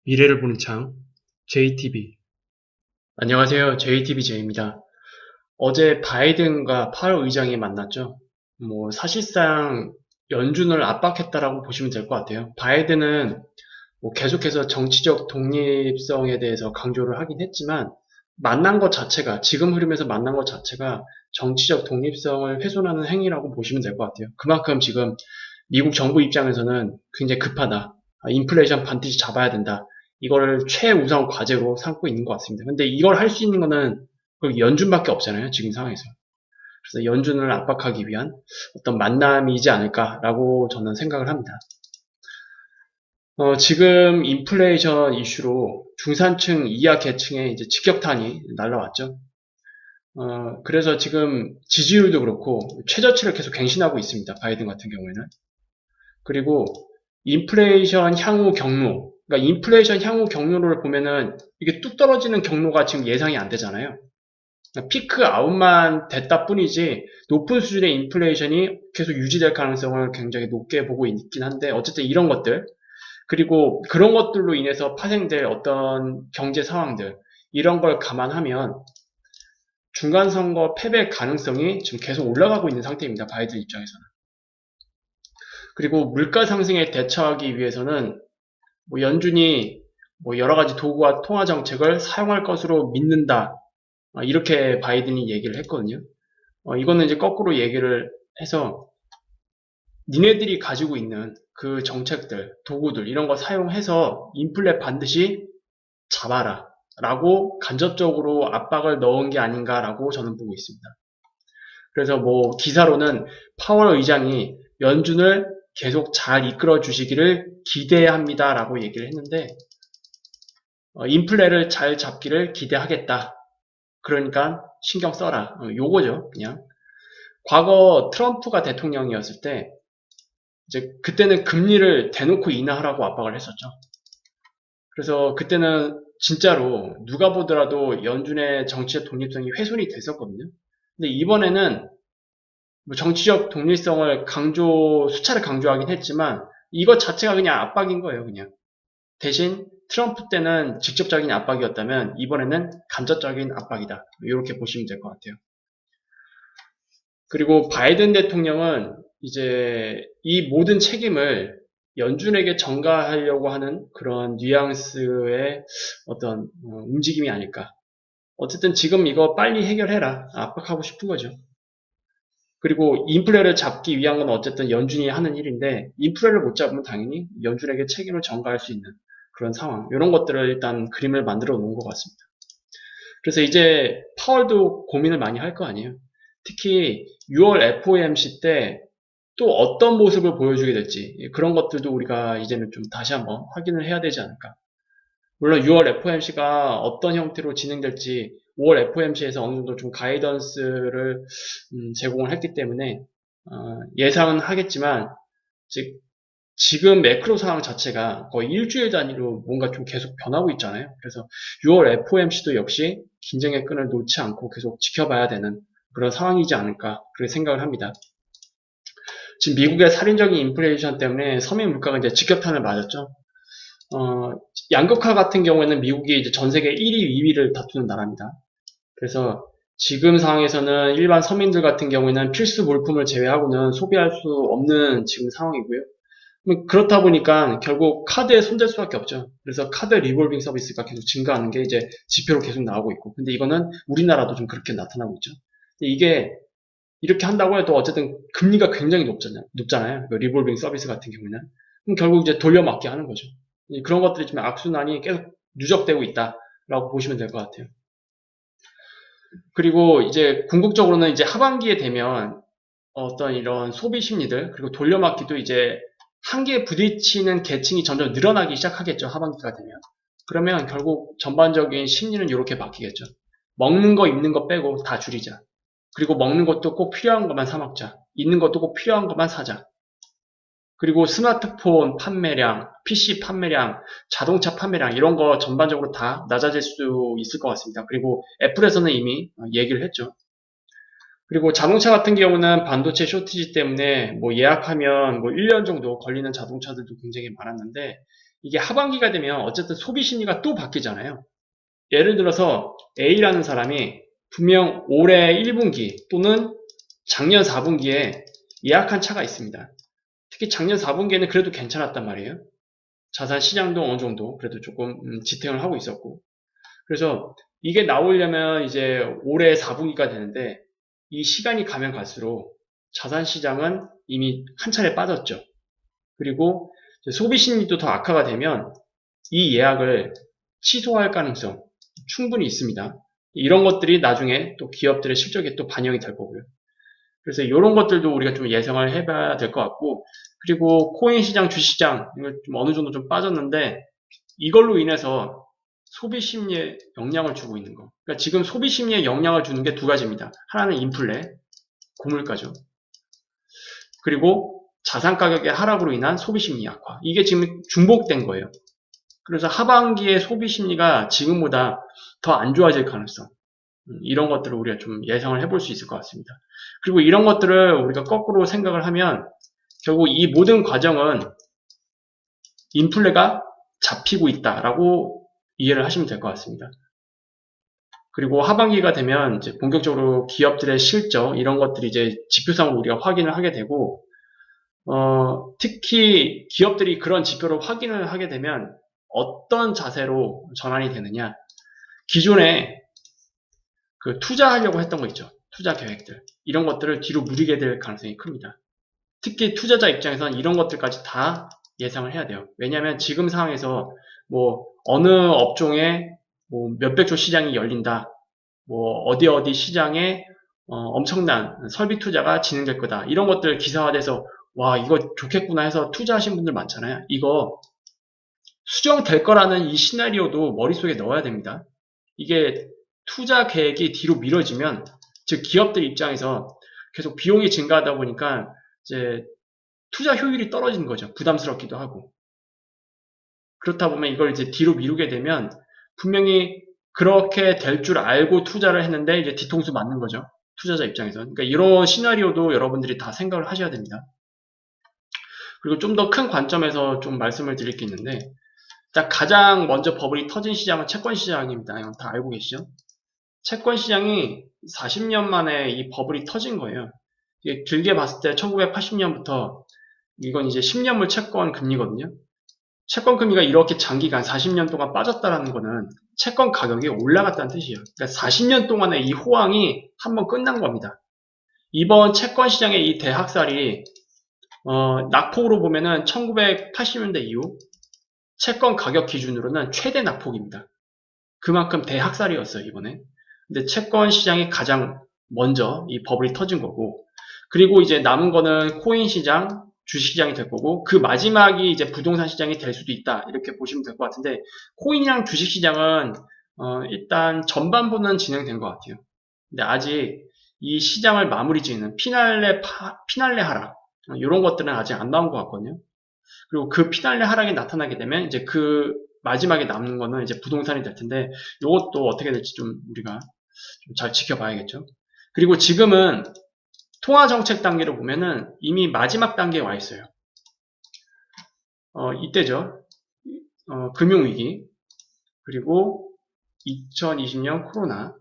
미래를 보는 창, JTB. 안녕하세요. JTBJ입니다. 어제 바이든과 파월 의장이 만났죠. 사실상 연준을 압박했다라고 보시면 될 것 같아요. 바이든은 계속해서 정치적 독립성에 대해서 강조를 하긴 했지만, 만난 것 자체가, 지금 흐름에서 만난 것 자체가 정치적 독립성을 훼손하는 행위라고 보시면 될 것 같아요. 그만큼 지금 미국 정부 입장에서는 굉장히 급하다. 인플레이션 반드시 잡아야 된다. 이거를 최우선 과제로 삼고 있는 것 같습니다. 근데 이걸 할 수 있는 거는 그 연준밖에 없잖아요. 지금 상황에서. 그래서 연준을 압박하기 위한 어떤 만남이지 않을까라고 저는 생각을 합니다. 지금 인플레이션 이슈로 중산층 이하 계층에 이제 직격탄이 날라왔죠. 그래서 지금 지지율도 그렇고 최저치를 계속 갱신하고 있습니다. 바이든 같은 경우에는. 그리고 인플레이션 향후 경로, 그러니까 인플레이션 향후 경로를 보면은 이게 뚝 떨어지는 경로가 지금 예상이 안 되잖아요. 그러니까 피크 아웃만 됐다 뿐이지 높은 수준의 인플레이션이 계속 유지될 가능성을 굉장히 높게 보고 있긴 한데 어쨌든 이런 것들 그리고 그런 것들로 인해서 파생될 어떤 경제 상황들 이런 걸 감안하면 중간선거 패배 가능성이 지금 계속 올라가고 있는 상태입니다. 바이든 입장에서는. 그리고 물가 상승에 대처하기 위해서는 연준이 여러 가지 도구와 통화 정책을 사용할 것으로 믿는다. 이렇게 바이든이 얘기를 했거든요. 이거는 이제 거꾸로 얘기를 해서 니네들이 가지고 있는 그 정책들, 도구들 이런 거 사용해서 인플레 반드시 잡아라. 라고 간접적으로 압박을 넣은 게 아닌가라고 저는 보고 있습니다. 그래서 기사로는 파월 의장이 연준을 계속 잘 이끌어 주시기를 기대합니다라고 얘기를 했는데 인플레를 잘 잡기를 기대하겠다. 그러니까 신경 써라. 요거죠, 그냥. 과거 트럼프가 대통령이었을 때 이제 그때는 금리를 대놓고 인하하라고 압박을 했었죠. 그래서 그때는 진짜로 누가 보더라도 연준의 정치적 독립성이 훼손이 됐었거든요. 근데 이번에는 정치적 독립성을 수차례 강조하긴 했지만 이것 자체가 그냥 압박인 거예요, 그냥. 대신 트럼프 때는 직접적인 압박이었다면 이번에는 간접적인 압박이다. 이렇게 보시면 될 것 같아요. 그리고 바이든 대통령은 이제 이 모든 책임을 연준에게 전가하려고 하는 그런 뉘앙스의 어떤 움직임이 아닐까. 어쨌든 지금 이거 빨리 해결해라. 압박하고 싶은 거죠. 그리고 인플레를 잡기 위한 건 어쨌든 연준이 하는 일인데 인플레를 못 잡으면 당연히 연준에게 책임을 전가할 수 있는 그런 상황. 이런 것들을 일단 그림을 만들어 놓은 것 같습니다. 그래서 이제 파월도 고민을 많이 할 거 아니에요. 특히 6월 FOMC 때 또 어떤 모습을 보여주게 될지 그런 것들도 우리가 이제는 좀 다시 한번 확인을 해야 되지 않을까. 물론 6월 FOMC가 어떤 형태로 진행될지 5월 FOMC에서 어느 정도 좀 가이던스를 제공을 했기 때문에 예상은 하겠지만 지금 매크로 상황 자체가 거의 일주일 단위로 뭔가 좀 계속 변하고 있잖아요. 그래서 6월 FOMC도 역시 긴장의 끈을 놓지 않고 계속 지켜봐야 되는 그런 상황이지 않을까 그렇게 생각을 합니다. 지금 미국의 살인적인 인플레이션 때문에 서민 물가가 이제 직격탄을 맞았죠. 양극화 같은 경우에는 미국이 이제 전 세계 1위, 2위를 다투는 나라입니다. 그래서 지금 상황에서는 일반 서민들 같은 경우에는 필수 물품을 제외하고는 소비할 수 없는 지금 상황이고요. 그렇다 보니까 결국 카드에 손댈 수밖에 없죠. 그래서 카드 리볼빙 서비스가 계속 증가하는 게 이제 지표로 계속 나오고 있고. 근데 이거는 우리나라도 좀 그렇게 나타나고 있죠. 근데 이게 이렇게 한다고 해도 어쨌든 금리가 굉장히 높잖아요. 그 리볼빙 서비스 같은 경우는. 그럼 결국 이제 돌려막기 하는 거죠. 그런 것들이 지금 악순환이 계속 누적되고 있다라고 보시면 될 것 같아요. 그리고 이제 궁극적으로는 이제 하반기에 되면 어떤 이런 소비 심리들 그리고 돌려막기도 이제 한계에 부딪히는 계층이 점점 늘어나기 시작하겠죠. 하반기가 되면. 그러면 결국 전반적인 심리는 이렇게 바뀌겠죠. 먹는 거, 입는 거 빼고 다 줄이자. 그리고 먹는 것도 꼭 필요한 것만 사 먹자. 있는 것도 꼭 필요한 것만 사자. 그리고 스마트폰 판매량, PC 판매량, 자동차 판매량 이런 거 전반적으로 다 낮아질 수 있을 것 같습니다. 그리고 애플에서는 이미 얘기를 했죠. 그리고 자동차 같은 경우는 반도체 쇼티지 때문에 예약하면 1년 정도 걸리는 자동차들도 굉장히 많았는데 이게 하반기가 되면 어쨌든 소비 심리가 또 바뀌잖아요. 예를 들어서 A라는 사람이 분명 올해 1분기 또는 작년 4분기에 예약한 차가 있습니다. 특히 작년 4분기에는 그래도 괜찮았단 말이에요. 자산 시장도 어느 정도 그래도 조금 지탱을 하고 있었고. 그래서 이게 나오려면 이제 올해 4분기가 되는데 이 시간이 가면 갈수록 자산 시장은 이미 한 차례 빠졌죠. 그리고 소비 심리도 더 악화가 되면 이 예약을 취소할 가능성 충분히 있습니다. 이런 것들이 나중에 또 기업들의 실적에 또 반영이 될 거고요. 그래서 이런 것들도 우리가 좀 예상을 해봐야 될 것 같고, 그리고 코인 시장, 주시장 이거 좀 어느 정도 좀 빠졌는데 이걸로 인해서 소비 심리에 영향을 주고 있는 거. 그러니까 지금 소비 심리에 영향을 주는 게 두 가지입니다. 하나는 인플레, 고물가죠. 그리고 자산 가격의 하락으로 인한 소비 심리 악화. 이게 지금 중복된 거예요. 그래서 하반기에 소비 심리가 지금보다 더 안 좋아질 가능성. 이런 것들을 우리가 좀 예상을 해볼 수 있을 것 같습니다. 그리고 이런 것들을 우리가 거꾸로 생각을 하면 결국 이 모든 과정은 인플레가 잡히고 있다라고 이해를 하시면 될 것 같습니다. 그리고 하반기가 되면 이제 본격적으로 기업들의 실적 이런 것들이 이제 지표상으로 우리가 확인을 하게 되고 특히 기업들이 그런 지표를 확인을 하게 되면 어떤 자세로 전환이 되느냐. 기존에 그 투자하려고 했던 거 있죠. 투자 계획들. 이런 것들을 뒤로 미루게 될 가능성이 큽니다. 특히 투자자 입장에서는 이런 것들까지 다 예상을 해야 돼요. 왜냐하면 지금 상황에서 뭐 어느 업종에 뭐 몇백 조 시장이 열린다. 뭐 어디 시장에 엄청난 설비 투자가 진행될 거다. 이런 것들 기사화돼서 와 이거 좋겠구나 해서 투자하신 분들 많잖아요. 이거 수정될 거라는 이 시나리오도 머릿속에 넣어야 됩니다. 이게 투자 계획이 뒤로 미뤄지면 즉 기업들 입장에서 계속 비용이 증가하다 보니까 이제 투자 효율이 떨어지는 거죠. 부담스럽기도 하고. 그렇다 보면 이걸 이제 뒤로 미루게 되면 분명히 그렇게 될 줄 알고 투자를 했는데 이제 뒤통수 맞는 거죠. 투자자 입장에서. 그러니까 이런 시나리오도 여러분들이 다 생각을 하셔야 됩니다. 그리고 좀 더 큰 관점에서 좀 말씀을 드릴 게 있는데 가장 먼저 버블이 터진 시장은 채권 시장입니다. 이건 다 알고 계시죠? 채권 시장이 40년 만에 이 버블이 터진 거예요. 이게 길게 봤을 때 1980년부터 이건 이제 10년물 채권 금리거든요. 채권 금리가 이렇게 장기간 40년 동안 빠졌다는 거는 채권 가격이 올라갔다는 뜻이에요. 그러니까 40년 동안의 이 호황이 한번 끝난 겁니다. 이번 채권 시장의 이 대학살이 낙폭으로 보면은 1980년대 이후 채권 가격 기준으로는 최대 낙폭입니다. 그만큼 대학살이었어요, 이번에. 근데 채권 시장이 가장 먼저 이 버블이 터진 거고, 그리고 이제 남은 거는 코인 시장, 주식시장이 될 거고, 그 마지막이 이제 부동산 시장이 될 수도 있다. 이렇게 보시면 될 것 같은데, 코인이랑 주식시장은 일단 전반부는 진행된 것 같아요. 근데 아직 이 시장을 마무리 짓는 피날레 하락, 이런 것들은 아직 안 나온 것 같거든요. 그리고 그 피날레 하락이 나타나게 되면 이제 그 마지막에 남는 거는 이제 부동산이 될 텐데 이것도 어떻게 될지 좀 우리가 좀 잘 지켜봐야겠죠. 그리고 지금은 통화정책 단계로 보면은 이미 마지막 단계에 와 있어요. 이때죠. 금융위기 그리고 2020년 코로나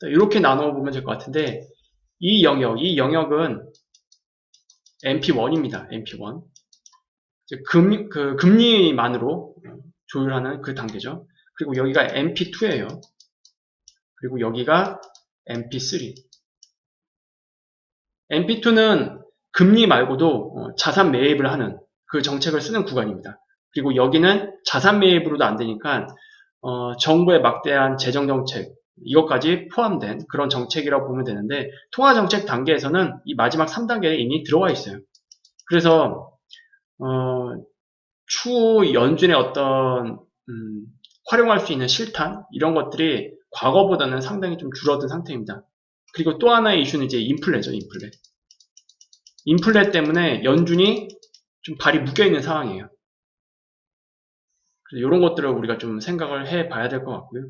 이렇게 나눠 보면 될 것 같은데 이 영역은 MP1입니다. MP1 금리만으로 조율하는 그 단계죠. 그리고 여기가 MP2예요. 그리고 여기가 MP3. MP2는 금리 말고도 자산 매입을 하는 그 정책을 쓰는 구간입니다. 그리고 여기는 자산 매입으로도 안 되니까 정부의 막대한 재정정책 이것까지 포함된 그런 정책이라고 보면 되는데 통화정책 단계에서는 이 마지막 3단계에 이미 들어와 있어요. 그래서 추후 연준의 어떤 활용할 수 있는 실탄 이런 것들이 과거보다는 상당히 좀 줄어든 상태입니다. 그리고 또 하나의 이슈는 이제 인플레죠. 인플레 때문에 연준이 좀 발이 묶여있는 상황이에요. 그래서 이런 것들을 우리가 좀 생각을 해봐야 될 것 같고요.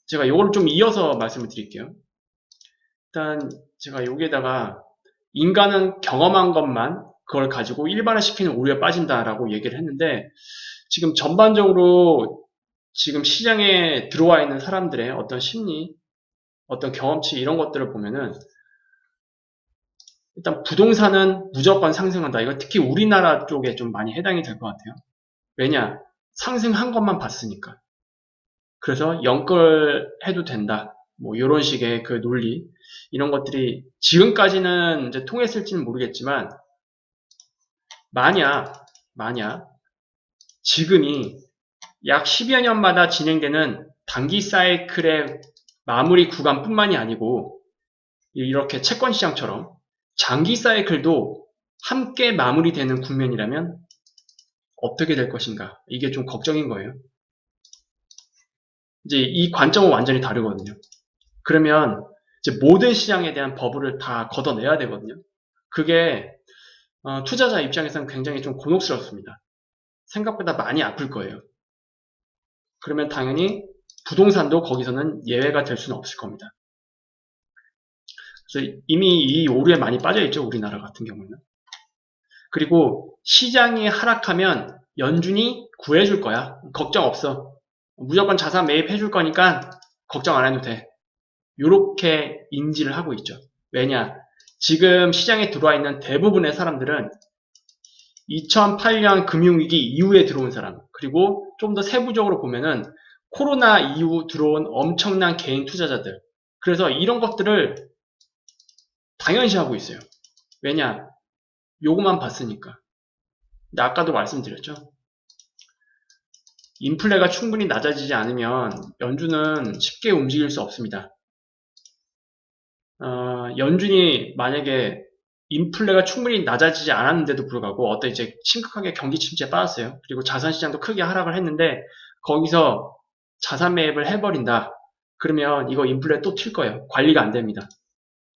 제가 이걸 좀 이어서 말씀을 드릴게요. 일단 제가 여기에다가 인간은 경험한 것만 그걸 가지고 일반화시키는 오류에 빠진다라고 얘기를 했는데, 지금 전반적으로 지금 시장에 들어와 있는 사람들의 어떤 심리, 어떤 경험치 이런 것들을 보면은 일단 부동산은 무조건 상승한다. 이거 특히 우리나라 쪽에 좀 많이 해당이 될 것 같아요. 왜냐? 상승한 것만 봤으니까. 그래서 연끌해도 된다. 뭐 이런 식의 그 논리 이런 것들이 지금까지는 이제 통했을지는 모르겠지만 만약 지금이 약 10여 년마다 진행되는 단기 사이클의 마무리 구간뿐만이 아니고 이렇게 채권 시장처럼 장기 사이클도 함께 마무리되는 국면이라면 어떻게 될 것인가? 이게 좀 걱정인 거예요. 이제 이 관점은 완전히 다르거든요. 그러면 이제 모든 시장에 대한 버블을 다 걷어내야 되거든요. 그게 투자자 입장에서는 굉장히 좀 곤혹스럽습니다. 생각보다 많이 아플 거예요. 그러면 당연히 부동산도 거기서는 예외가 될 수는 없을 겁니다. 그래서 이미 이 오류에 많이 빠져있죠, 우리나라 같은 경우는. 그리고 시장이 하락하면 연준이 구해줄 거야. 걱정 없어. 무조건 자산 매입해줄 거니까 걱정 안 해도 돼. 이렇게 인지를 하고 있죠. 왜냐? 지금 시장에 들어와 있는 대부분의 사람들은 2008년 금융위기 이후에 들어온 사람, 그리고 좀 더 세부적으로 보면은 코로나 이후 들어온 엄청난 개인 투자자들. 그래서 이런 것들을 당연시하고 있어요. 왜냐? 요거만 봤으니까. 근데 아까도 말씀드렸죠. 인플레가 충분히 낮아지지 않으면 연준은 쉽게 움직일 수 없습니다. 연준이 만약에 인플레가 충분히 낮아지지 않았는데도 불구하고 어떤 이제 심각하게 경기 침체에 빠졌어요. 그리고 자산 시장도 크게 하락을 했는데 거기서 자산 매입을 해버린다. 그러면 이거 인플레 또 튈 거예요. 관리가 안 됩니다.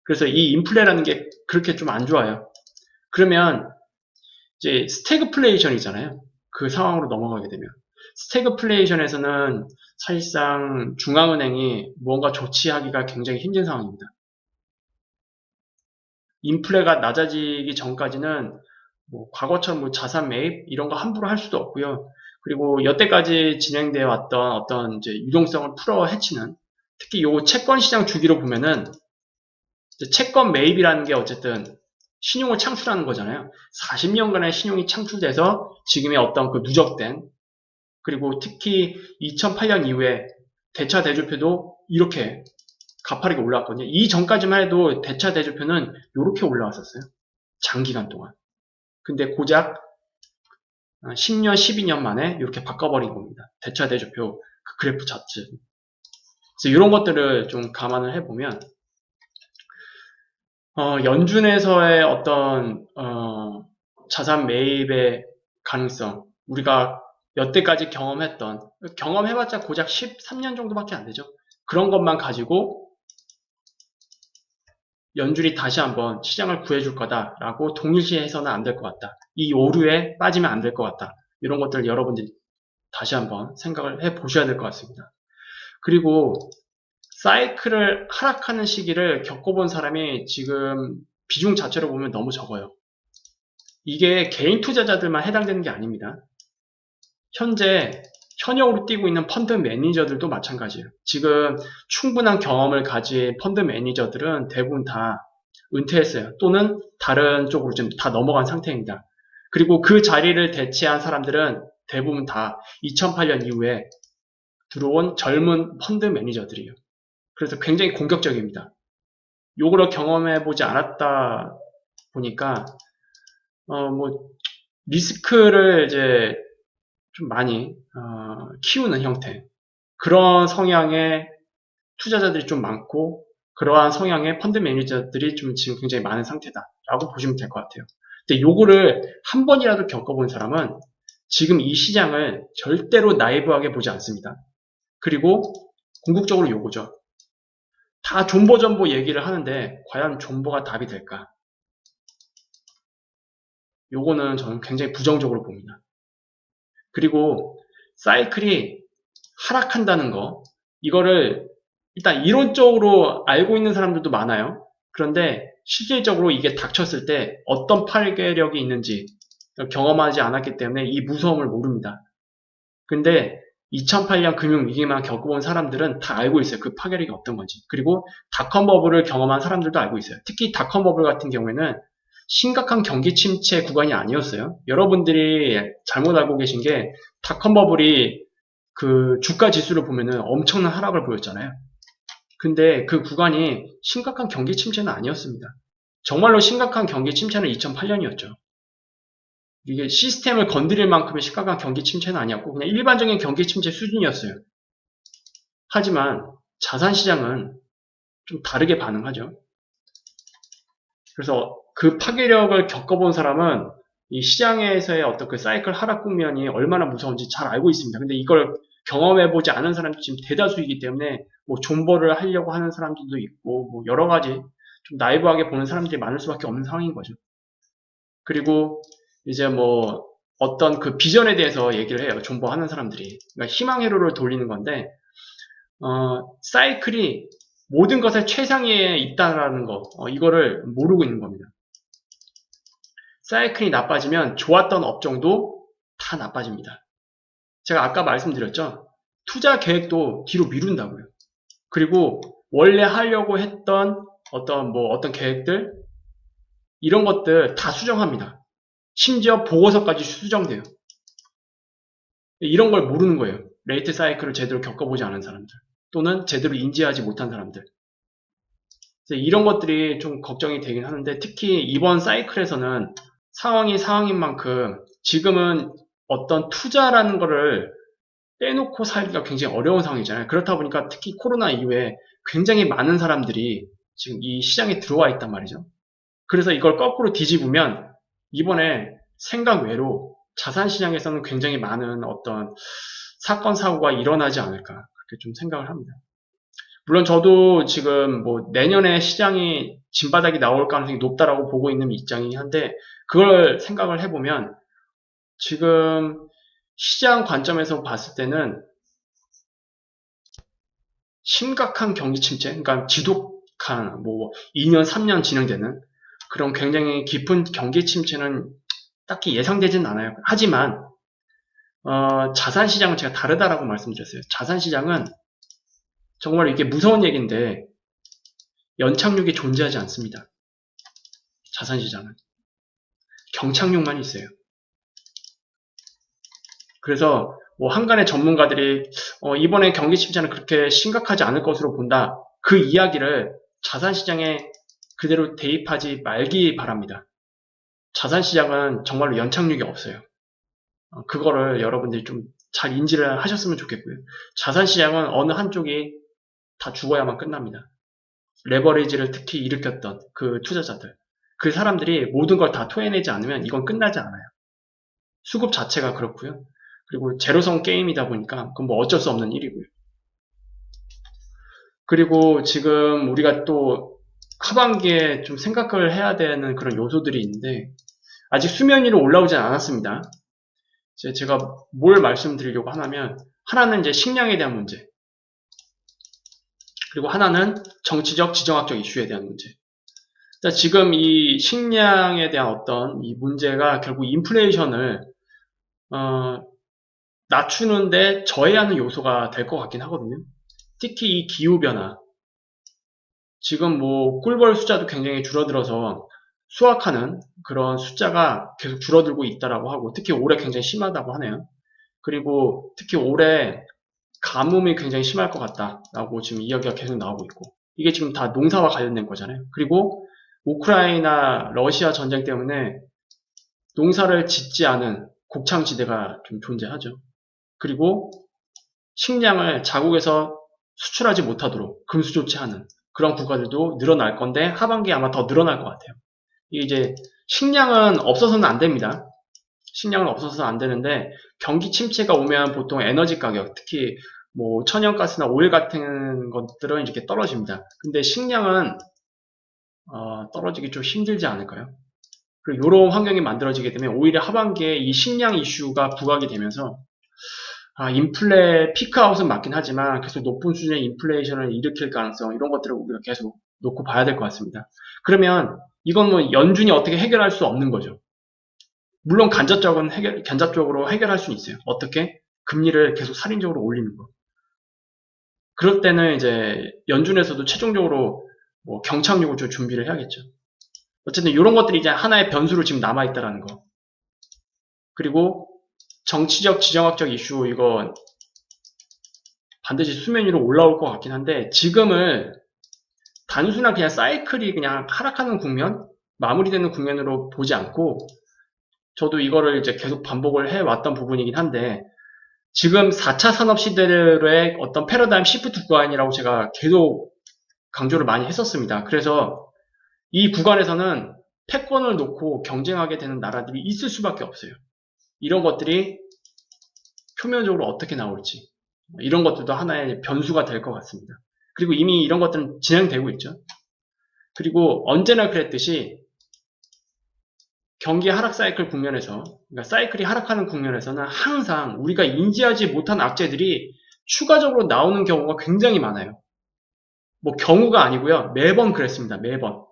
그래서 이 인플레라는 게 그렇게 좀 안 좋아요. 그러면 이제 스태그플레이션이잖아요. 그 상황으로 넘어가게 되면. 스태그플레이션에서는 사실상 중앙은행이 무언가 조치하기가 굉장히 힘든 상황입니다. 인플레가 낮아지기 전까지는 뭐 과거처럼 뭐 자산 매입 이런 거 함부로 할 수도 없고요. 그리고 여태까지 진행되어 왔던 어떤 이제 유동성을 풀어 헤치는 특히 요 채권 시장 주기로 보면은 채권 매입이라는 게 어쨌든 신용을 창출하는 거잖아요. 40년간의 신용이 창출돼서 지금의 어떤 그 누적된 그리고 특히 2008년 이후에 대차 대조표도 이렇게 가파르게 올라왔거든요. 이 전까지만 해도 대차 대조표는 이렇게 올라왔었어요. 장기간 동안. 근데 고작 10년, 12년 만에 이렇게 바꿔버린 겁니다. 대차 대조표 그 그래프 자체. 그래서 이런 것들을 좀 감안을 해보면 연준에서의 어떤 자산 매입의 가능성 우리가 여태까지 경험해봤자 고작 13년 정도밖에 안 되죠. 그런 것만 가지고 연준이 다시 한번 시장을 구해줄 거다라고 동일시해서는 안 될 것 같다. 이 오류에 빠지면 안 될 것 같다. 이런 것들을 여러분들이 다시 한번 생각을 해보셔야 될 것 같습니다. 그리고 사이클을 하락하는 시기를 겪어본 사람이 지금 비중 자체로 보면 너무 적어요. 이게 개인 투자자들만 해당되는 게 아닙니다. 현재 현역으로 뛰고 있는 펀드 매니저들도 마찬가지예요. 지금 충분한 경험을 가진 펀드 매니저들은 대부분 다 은퇴했어요. 또는 다른 쪽으로 지금 다 넘어간 상태입니다. 그리고 그 자리를 대체한 사람들은 대부분 다 2008년 이후에 들어온 젊은 펀드 매니저들이에요. 그래서 굉장히 공격적입니다. 요거를 경험해보지 않았다 보니까 뭐 리스크를 이제 좀 많이 키우는 형태 그런 성향의 투자자들이 좀 많고 그러한 성향의 펀드 매니저들이 좀 지금 굉장히 많은 상태다라고 보시면 될 것 같아요. 근데 요거를 한 번이라도 겪어본 사람은 지금 이 시장을 절대로 나이브하게 보지 않습니다. 그리고 궁극적으로 요거죠. 다 존버 얘기를 하는데 과연 존버가 답이 될까? 요거는 저는 굉장히 부정적으로 봅니다. 그리고 사이클이 하락한다는 거 이거를 일단 이론적으로 알고 있는 사람들도 많아요. 그런데 실질적으로 이게 닥쳤을 때 어떤 파괴력이 있는지 경험하지 않았기 때문에 이 무서움을 모릅니다. 근데 2008년 금융위기만 겪어본 사람들은 다 알고 있어요. 그 파괴력이 어떤 건지. 그리고 닷컴 버블을 경험한 사람들도 알고 있어요. 특히 닷컴 버블 같은 경우에는 심각한 경기 침체 구간이 아니었어요. 여러분들이 잘못 알고 계신 게 닷컴 버블이 그 주가 지수를 보면은 엄청난 하락을 보였잖아요. 근데 그 구간이 심각한 경기 침체는 아니었습니다. 정말로 심각한 경기 침체는 2008년이었죠. 이게 시스템을 건드릴 만큼의 심각한 경기 침체는 아니었고 그냥 일반적인 경기 침체 수준이었어요. 하지만 자산시장은 좀 다르게 반응하죠. 그래서 그 파괴력을 겪어본 사람은 이 시장에서의 어떤 그 사이클 하락 국면이 얼마나 무서운지 잘 알고 있습니다. 근데 이걸 경험해보지 않은 사람들이 지금 대다수이기 때문에 뭐 존버를 하려고 하는 사람들도 있고 뭐 여러 가지 좀 나이브하게 보는 사람들이 많을 수밖에 없는 상황인 거죠. 그리고 이제 뭐 어떤 그 비전에 대해서 얘기를 해요. 존버하는 사람들이. 그러니까 희망 회로를 돌리는 건데 사이클이 모든 것의 최상위에 있다라는 거 이거를 모르고 있는 겁니다. 사이클이 나빠지면 좋았던 업종도 다 나빠집니다. 제가 아까 말씀드렸죠. 투자 계획도 뒤로 미룬다고요. 그리고 원래 하려고 했던 어떤 계획들 이런 것들 다 수정합니다. 심지어 보고서까지 수정돼요. 이런 걸 모르는 거예요. 레이트 사이클을 제대로 겪어보지 않은 사람들 또는 제대로 인지하지 못한 사람들. 이런 것들이 좀 걱정이 되긴 하는데 특히 이번 사이클에서는 상황이 상황인 만큼 지금은 어떤 투자라는 거를 빼놓고 살기가 굉장히 어려운 상황이잖아요. 그렇다 보니까 특히 코로나 이후에 굉장히 많은 사람들이 지금 이 시장에 들어와 있단 말이죠. 그래서 이걸 거꾸로 뒤집으면 이번에 생각 외로 자산시장에서는 굉장히 많은 어떤 사건, 사고가 일어나지 않을까 그렇게 좀 생각을 합니다. 물론 저도 지금 뭐 내년에 시장이 진바닥이 나올 가능성이 높다라고 보고 있는 입장이긴 한데 그걸 생각을 해보면 지금 시장 관점에서 봤을 때는 심각한 경기 침체, 그러니까 지독한 뭐 2년, 3년 진행되는 그런 굉장히 깊은 경기 침체는 딱히 예상되진 않아요. 하지만 자산시장은 제가 다르다라고 말씀드렸어요. 자산시장은 정말 이게 무서운 얘기인데 연착륙이 존재하지 않습니다. 자산시장은 경착륙만 있어요. 그래서 뭐 한간의 전문가들이 이번에 경기 침체는 그렇게 심각하지 않을 것으로 본다. 그 이야기를 자산시장에 그대로 대입하지 말기 바랍니다. 자산시장은 정말로 연착륙이 없어요. 그거를 여러분들이 좀 잘 인지를 하셨으면 좋겠고요. 자산시장은 어느 한쪽이 다 죽어야만 끝납니다. 레버리지를 특히 일으켰던 그 투자자들. 그 사람들이 모든 걸 다 토해내지 않으면 이건 끝나지 않아요. 수급 자체가 그렇고요. 그리고 제로섬 게임이다 보니까 그건 뭐 어쩔 수 없는 일이고요. 그리고 지금 우리가 또 하반기에 좀 생각을 해야 되는 그런 요소들이 있는데 아직 수면 위로 올라오진 않았습니다. 제가 뭘 말씀드리려고 하냐면 하나는 이제 식량에 대한 문제 그리고 하나는 정치적 지정학적 이슈에 대한 문제. 지금 이 식량에 대한 어떤 이 문제가 결국 인플레이션을 낮추는데 저해하는 요소가 될 것 같긴 하거든요. 특히 이 기후변화. 지금 뭐 꿀벌 숫자도 굉장히 줄어들어서 수확하는 그런 숫자가 계속 줄어들고 있다라고 하고 특히 올해 굉장히 심하다고 하네요. 그리고 특히 올해 가뭄이 굉장히 심할 것 같다라고 지금 이야기가 계속 나오고 있고 이게 지금 다 농사와 관련된 거잖아요. 그리고 우크라이나 러시아 전쟁 때문에 농사를 짓지 않은 곡창지대가 좀 존재하죠. 그리고 식량을 자국에서 수출하지 못하도록 금수 조치하는 그런 국가들도 늘어날 건데 하반기에 아마 더 늘어날 것 같아요. 이게 이제 식량은 없어서는 안 됩니다. 식량은 없어서는 안 되는데 경기 침체가 오면 보통 에너지 가격, 특히 뭐 천연가스나 오일 같은 것들은 이렇게 떨어집니다. 근데 식량은 떨어지기 좀 힘들지 않을까요? 그리고 이런 환경이 만들어지게 되면 오히려 하반기에 이 식량 이슈가 부각이 되면서 인플레 피크아웃은 맞긴 하지만 계속 높은 수준의 인플레이션을 일으킬 가능성 이런 것들을 우리가 계속 놓고 봐야 될 것 같습니다. 그러면 이건 뭐 연준이 어떻게 해결할 수 없는 거죠. 물론 간접적으로 해결할 수는 있어요. 어떻게? 금리를 계속 살인적으로 올리는 거. 그럴 때는 이제 연준에서도 최종적으로 뭐 경착륙을 좀 준비를 해야겠죠. 어쨌든 이런 것들이 이제 하나의 변수로 지금 남아있다라는 거. 그리고 정치적, 지정학적 이슈, 이거 반드시 수면 위로 올라올 것 같긴 한데, 지금은 단순한 그냥 사이클이 그냥 하락하는 국면, 마무리되는 국면으로 보지 않고, 저도 이거를 이제 계속 반복을 해왔던 부분이긴 한데, 지금 4차 산업시대의 어떤 패러다임 시프트 구간이라고 제가 계속 강조를 많이 했었습니다. 그래서 이 구간에서는 패권을 놓고 경쟁하게 되는 나라들이 있을 수밖에 없어요. 이런 것들이 표면적으로 어떻게 나올지, 이런 것들도 하나의 변수가 될 것 같습니다. 그리고 이미 이런 것들은 진행되고 있죠. 그리고 언제나 그랬듯이 경기 하락 사이클 국면에서, 그러니까 사이클이 하락하는 국면에서는 항상 우리가 인지하지 못한 악재들이 추가적으로 나오는 경우가 굉장히 많아요. 뭐 경우가 아니고요. 매번 그랬습니다. 매번.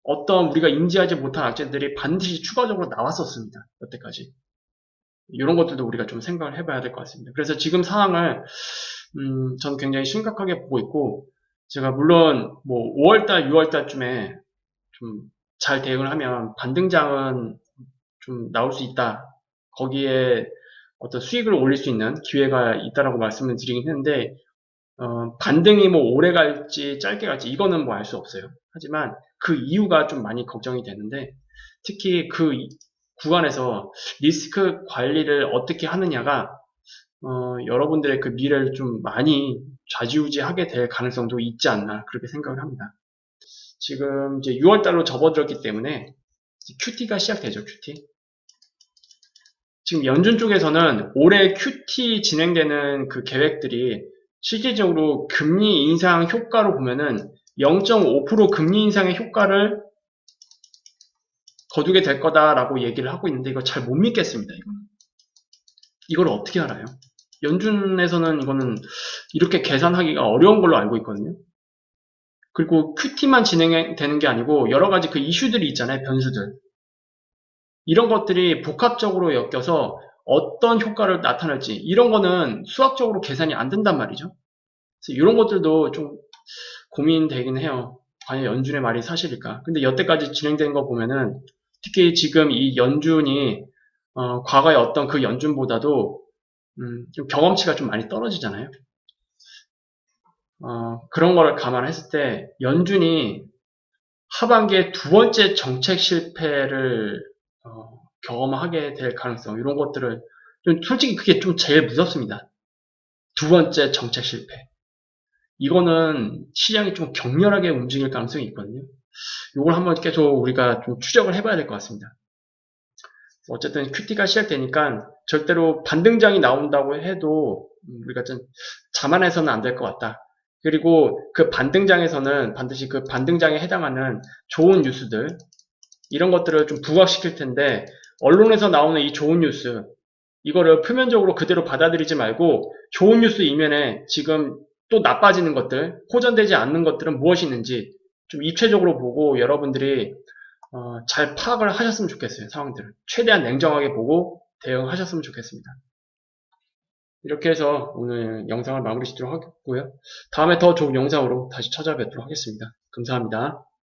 어떤 우리가 인지하지 못한 악재들이 반드시 추가적으로 나왔었습니다. 여태까지. 이런 것들도 우리가 좀 생각을 해봐야 될 것 같습니다. 그래서 지금 상황을 저는 굉장히 심각하게 보고 있고, 제가 물론 뭐 5월달, 6월달쯤에 좀 잘 대응을 하면 반등장은 좀 나올 수 있다. 거기에 어떤 수익을 올릴 수 있는 기회가 있다라고 말씀을 드리긴 했는데, 반등이 뭐 오래 갈지 짧게 갈지 이거는 뭐 알 수 없어요. 하지만 그 이유가 좀 많이 걱정이 되는데, 특히 그 구간에서 리스크 관리를 어떻게 하느냐가 여러분들의 그 미래를 좀 많이 좌지우지하게 될 가능성도 있지 않나 그렇게 생각을 합니다. 지금 이제 6월달로 접어들었기 때문에 QT가 시작되죠. QT. 지금 연준 쪽에서는 올해 QT 진행되는 그 계획들이 실질적으로 금리 인상 효과로 보면은 0.5% 금리 인상의 효과를 거두게 될 거다라고 얘기를 하고 있는데 이거 잘 못 믿겠습니다. 이걸 어떻게 알아요? 연준에서는 이거는 이렇게 계산하기가 어려운 걸로 알고 있거든요. 그리고 QT만 진행되는 게 아니고 여러 가지 그 이슈들이 있잖아요. 변수들. 이런 것들이 복합적으로 엮여서 어떤 효과를 나타낼지 이런 거는 수학적으로 계산이 안 된단 말이죠. 그래서 이런 것들도 좀 고민되긴 해요. 과연 연준의 말이 사실일까? 근데 여태까지 진행된 거 보면은 특히 지금 이 연준이 과거의 어떤 그 연준보다도 좀 경험치가 좀 많이 떨어지잖아요. 그런 거를 감안했을 때 연준이 하반기에 두 번째 정책 실패를 경험하게 될 가능성 이런 것들을 좀 솔직히 그게 좀 제일 무섭습니다. 두 번째 정책 실패. 이거는 시장이 좀 격렬하게 움직일 가능성이 있거든요. 이걸 한번 계속 우리가 좀 추적을 해봐야 될 것 같습니다. 어쨌든 QT가 시작되니까 절대로 반등장이 나온다고 해도 우리가 좀 자만해서는 안 될 것 같다. 그리고 그 반등장에서는 반드시 그 반등장에 해당하는 좋은 뉴스들 이런 것들을 좀 부각시킬 텐데 언론에서 나오는 이 좋은 뉴스 이거를 표면적으로 그대로 받아들이지 말고 좋은 뉴스 이면에 지금 또 나빠지는 것들 호전되지 않는 것들은 무엇이 있는지 좀 입체적으로 보고 여러분들이 잘 파악을 하셨으면 좋겠어요. 상황들을 최대한 냉정하게 보고 대응하셨으면 좋겠습니다. 이렇게 해서 오늘 영상을 마무리 짓도록 하겠고요. 다음에 더 좋은 영상으로 다시 찾아뵙도록 하겠습니다. 감사합니다.